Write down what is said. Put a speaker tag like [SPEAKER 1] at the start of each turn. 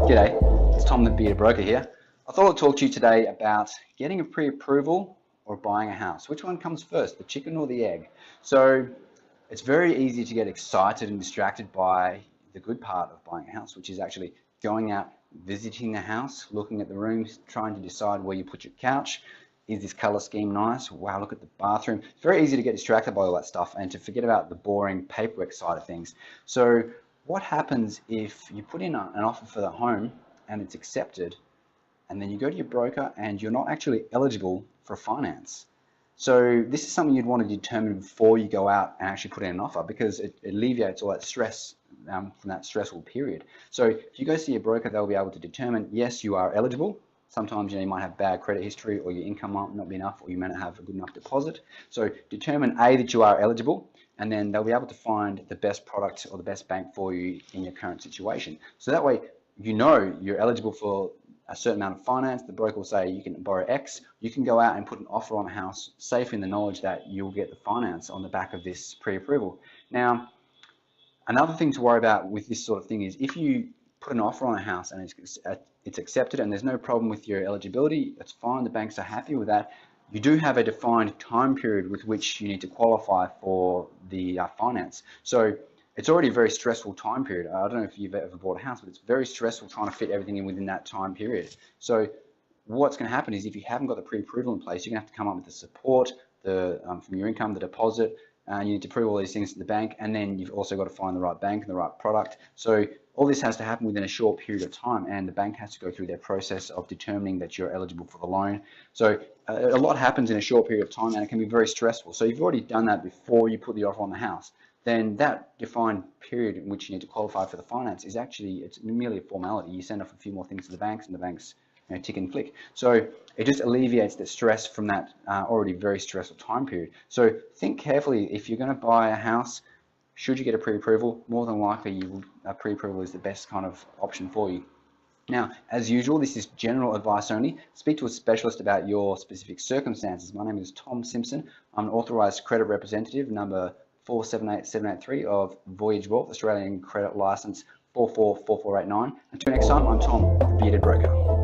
[SPEAKER 1] G'day, it's Tom the Bearded Broker here. I thought I'd talk to you today about getting a pre-approval or buying a house. Which one comes first, the chicken or the egg? So it's very easy to get excited and distracted by the good part of buying a house, which is actually going out, visiting the house, looking at the rooms, trying to decide where you put your couch. Is this color scheme nice? Wow, look at the bathroom. It's very easy to get distracted by all that stuff and to forget about the boring paperwork side of things. So what happens if you put in an offer for the home and it's accepted, and then you go to your broker and you're not actually eligible for finance? So this is something you'd want to determine before you go out and actually put in an offer, because it alleviates all that stress from that stressful period. So if you go see your broker, they'll be able to determine, yes, you are eligible. Sometimes you might have bad credit history, or your income might not be enough, or you may not have a good enough deposit. So determine A, that you are eligible, and then they'll be able to find the best product or the best bank for you in your current situation. So that way you know you're eligible for a certain amount of finance. The broker will say you can borrow X. You can go out and put an offer on a house, safe in the knowledge that you'll get the finance on the back of this pre-approval. Now, another thing to worry about with this sort of thing is if you put an offer on a house and it's accepted and there's no problem with your eligibility, it's fine, the banks are happy with that. You do have a defined time period with which you need to qualify for the finance. So it's already a very stressful time period. I don't know if you've ever bought a house, but it's very stressful trying to fit everything in within that time period. So what's going to happen is if you haven't got the pre-approval in place, you're going to have to come up with the support, from your income, the deposit, and you need to prove all these things to the bank, and then you've also got to find the right bank and the right product. So all this has to happen within a short period of time, and the bank has to go through their process of determining that you're eligible for the loan. So a lot happens in a short period of time, and it can be very stressful. So you've already done that before you put the offer on the house. Then that defined period in which you need to qualify for the finance is actually, it's merely a formality. You send off a few more things to the banks, and the banks tick and flick. So it just alleviates the stress from that already very stressful time period. So think carefully. If you're going to buy a house, should you get a pre-approval? More than likely, a pre-approval is the best kind of option for you. Now, as usual, this is general advice only. Speak to a specialist about your specific circumstances. My name is Tom Simpson. I'm an authorised credit representative, number 478783 of Voyage Wealth, Australian credit license 444489. Until next time, I'm Tom, the Bearded Broker.